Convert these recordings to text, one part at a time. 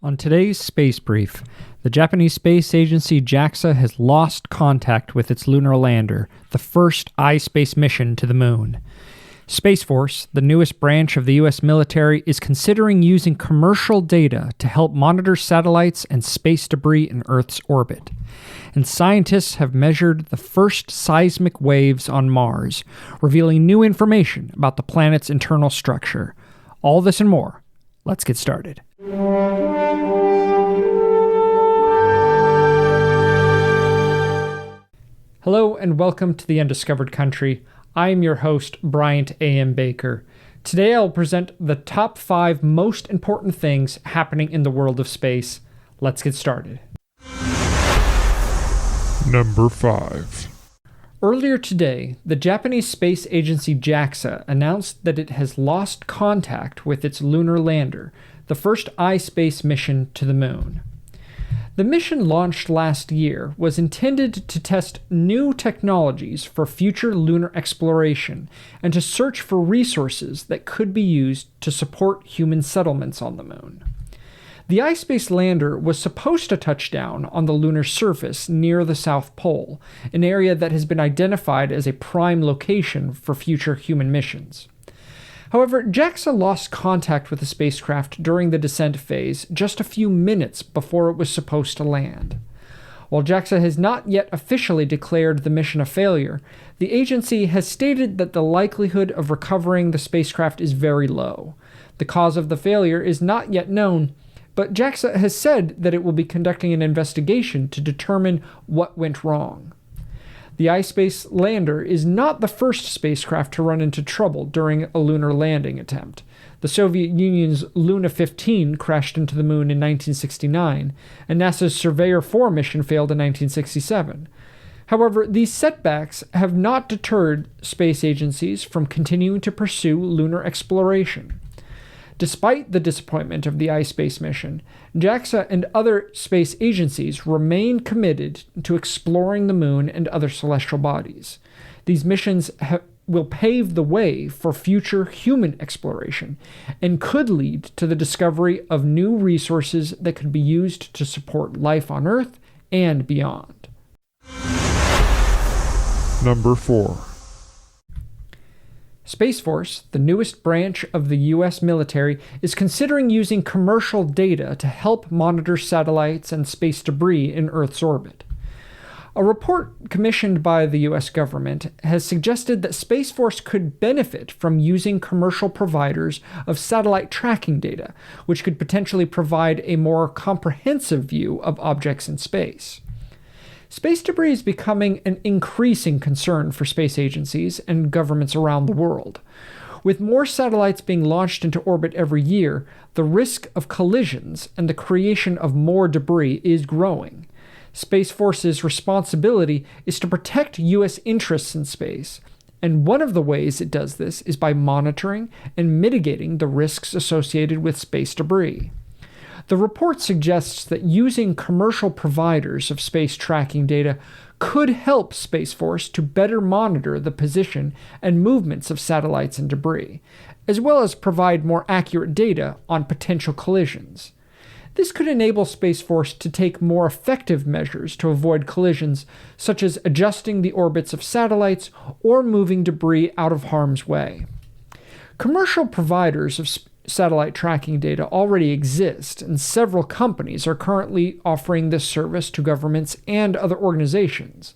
On today's Space Brief, the Japanese space agency JAXA has lost contact with its lunar lander, the first iSpace mission to the moon. Space Force, the newest branch of the U.S. military, is considering using commercial data to help monitor satellites and space debris in Earth's orbit. And scientists have measured the first seismic waves on Mars, revealing new information about the planet's internal structure. All this and more. Let's get started. Hello and welcome to the Undiscovered Country. I am your host, Bryant A.M. Baker. Today I'll present the top 5 most important things happening in the world of space. Let's get started. Number 5. Earlier today, the Japanese space agency JAXA announced that it has lost contact with its lunar lander, the first iSpace mission to the moon. The mission, launched last year, was intended to test new technologies for future lunar exploration and to search for resources that could be used to support human settlements on the moon. The iSpace lander was supposed to touch down on the lunar surface near the South Pole, an area that has been identified as a prime location for future human missions. However, JAXA lost contact with the spacecraft during the descent phase just a few minutes before it was supposed to land. While JAXA has not yet officially declared the mission a failure, the agency has stated that the likelihood of recovering the spacecraft is very low. The cause of the failure is not yet known, but JAXA has said that it will be conducting an investigation to determine what went wrong. The iSpace lander is not the first spacecraft to run into trouble during a lunar landing attempt. The Soviet Union's Luna 15 crashed into the moon in 1969, and NASA's Surveyor 4 mission failed in 1967. However, these setbacks have not deterred space agencies from continuing to pursue lunar exploration. Despite the disappointment of the iSpace mission, JAXA and other space agencies remain committed to exploring the moon and other celestial bodies. These missions will pave the way for future human exploration and could lead to the discovery of new resources that could be used to support life on Earth and beyond. Number 4. Space Force, the newest branch of the U.S. military, is considering using commercial data to help monitor satellites and space debris in Earth's orbit. A report commissioned by the U.S. government has suggested that Space Force could benefit from using commercial providers of satellite tracking data, which could potentially provide a more comprehensive view of objects in space. Space debris is becoming an increasing concern for space agencies and governments around the world. With more satellites being launched into orbit every year, the risk of collisions and the creation of more debris is growing. Space Force's responsibility is to protect U.S. interests in space, and one of the ways it does this is by monitoring and mitigating the risks associated with space debris. The report suggests that using commercial providers of space tracking data could help Space Force to better monitor the position and movements of satellites and debris, as well as provide more accurate data on potential collisions. This could enable Space Force to take more effective measures to avoid collisions, such as adjusting the orbits of satellites or moving debris out of harm's way. Commercial providers of satellite tracking data already exist, and several companies are currently offering this service to governments and other organizations.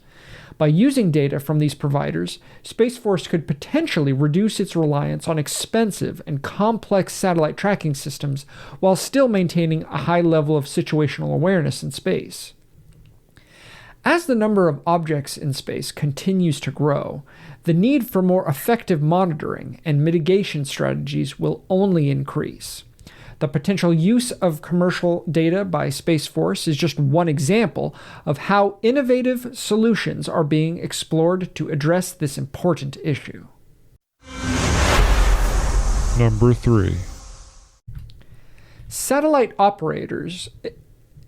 By using data from these providers, Space Force could potentially reduce its reliance on expensive and complex satellite tracking systems while still maintaining a high level of situational awareness in space. As the number of objects in space continues to grow, the need for more effective monitoring and mitigation strategies will only increase. The potential use of commercial data by Space Force is just one example of how innovative solutions are being explored to address this important issue. Number 3. Satellite operators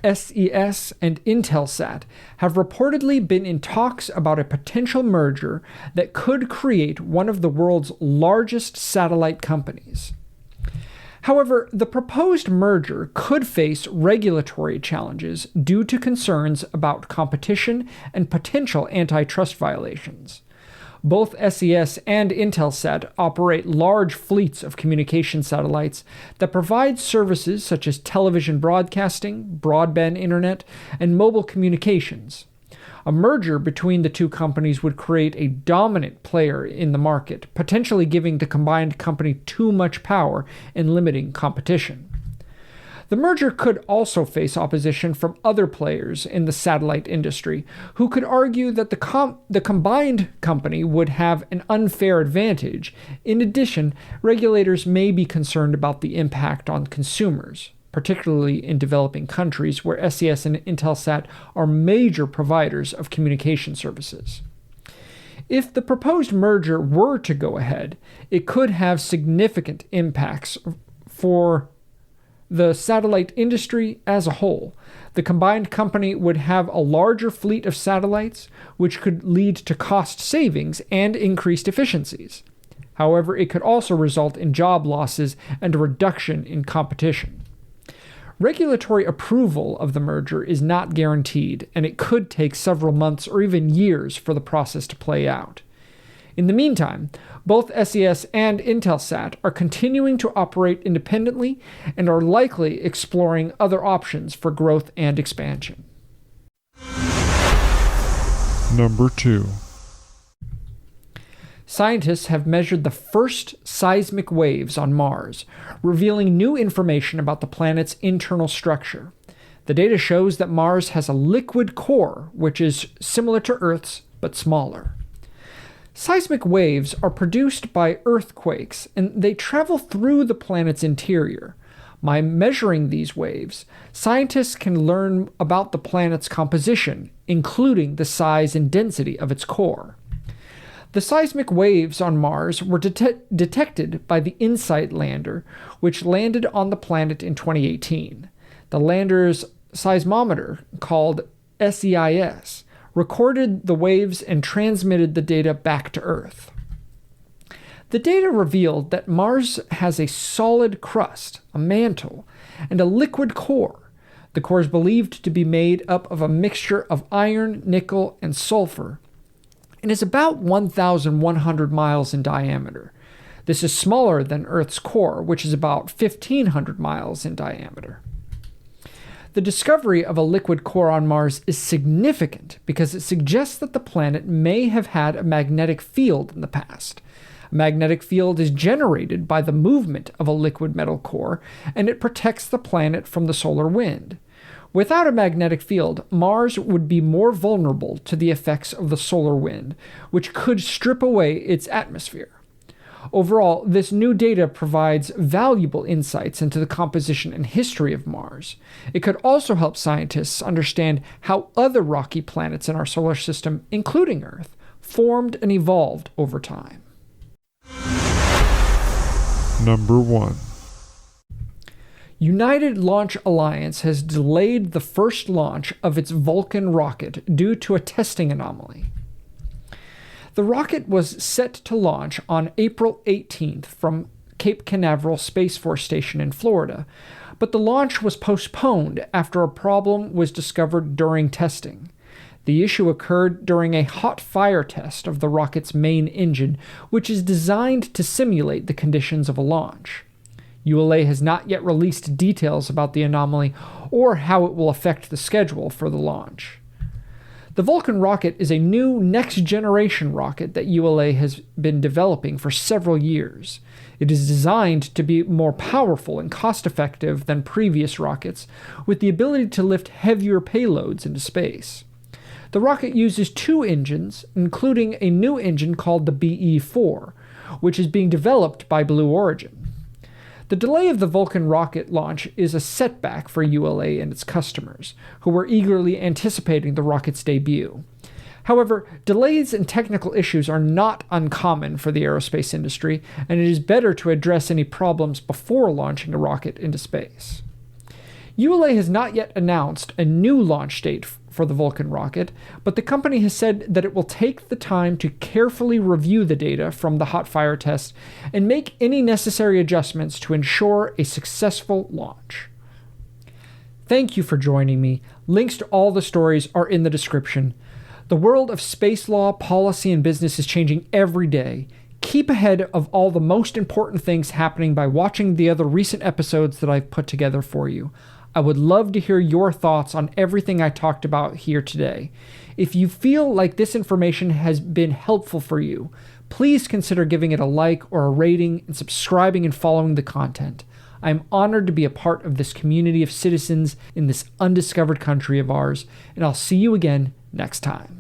SES and Intelsat have reportedly been in talks about a potential merger that could create one of the world's largest satellite companies. However, the proposed merger could face regulatory challenges due to concerns about competition and potential antitrust violations. Both SES and Intelsat operate large fleets of communication satellites that provide services such as television broadcasting, broadband internet, and mobile communications. A merger between the two companies would create a dominant player in the market, potentially giving the combined company too much power and limiting competition. The merger could also face opposition from other players in the satellite industry, who could argue that the combined company would have an unfair advantage. In addition, regulators may be concerned about the impact on consumers, particularly in developing countries where SES and Intelsat are major providers of communication services. If the proposed merger were to go ahead, it could have significant impacts for the satellite industry as a whole. The combined company would have a larger fleet of satellites, which could lead to cost savings and increased efficiencies. However, it could also result in job losses and a reduction in competition. Regulatory approval of the merger is not guaranteed, and it could take several months or even years for the process to play out. In the meantime, both SES and Intelsat are continuing to operate independently and are likely exploring other options for growth and expansion. Number 2. Scientists have measured the first seismic waves on Mars, revealing new information about the planet's internal structure. The data shows that Mars has a liquid core, which is similar to Earth's, but smaller. Seismic waves are produced by earthquakes, and they travel through the planet's interior. By measuring these waves, scientists can learn about the planet's composition, including the size and density of its core. The seismic waves on Mars were detected by the InSight lander, which landed on the planet in 2018. The lander's seismometer, called SEIS, recorded the waves and transmitted the data back to Earth. The data revealed that Mars has a solid crust, a mantle, and a liquid core. The core is believed to be made up of a mixture of iron, nickel, and sulfur, and is about 1,100 miles in diameter. This is smaller than Earth's core, which is about 1,500 miles in diameter. The discovery of a liquid core on Mars is significant because it suggests that the planet may have had a magnetic field in the past. A magnetic field is generated by the movement of a liquid metal core, and it protects the planet from the solar wind. Without a magnetic field, Mars would be more vulnerable to the effects of the solar wind, which could strip away its atmosphere. Overall, this new data provides valuable insights into the composition and history of Mars. It could also help scientists understand how other rocky planets in our solar system, including Earth, formed and evolved over time. Number 1. United Launch Alliance has delayed the first launch of its Vulcan rocket due to a testing anomaly. The rocket was set to launch on April 18th from Cape Canaveral Space Force Station in Florida, but the launch was postponed after a problem was discovered during testing. The issue occurred during a hot fire test of the rocket's main engine, which is designed to simulate the conditions of a launch. ULA has not yet released details about the anomaly or how it will affect the schedule for the launch. The Vulcan rocket is a new next-generation rocket that ULA has been developing for several years. It is designed to be more powerful and cost-effective than previous rockets, with the ability to lift heavier payloads into space. The rocket uses two engines, including a new engine called the BE-4, which is being developed by Blue Origin. The delay of the Vulcan rocket launch is a setback for ULA and its customers, who were eagerly anticipating the rocket's debut. However, delays and technical issues are not uncommon for the aerospace industry, and it is better to address any problems before launching a rocket into space. ULA has not yet announced a new launch date for the Vulcan rocket, but the company has said that it will take the time to carefully review the data from the hot fire test and make any necessary adjustments to ensure a successful launch. Thank you for joining me. Links to all the stories are in the description. The world of space law, policy, and business is changing every day. Keep ahead of all the most important things happening by watching the other recent episodes that I've put together for you. I would love to hear your thoughts on everything I talked about here today. If you feel like this information has been helpful for you, please consider giving it a like or a rating and subscribing and following the content. I'm honored to be a part of this community of citizens in this undiscovered country of ours, and I'll see you again next time.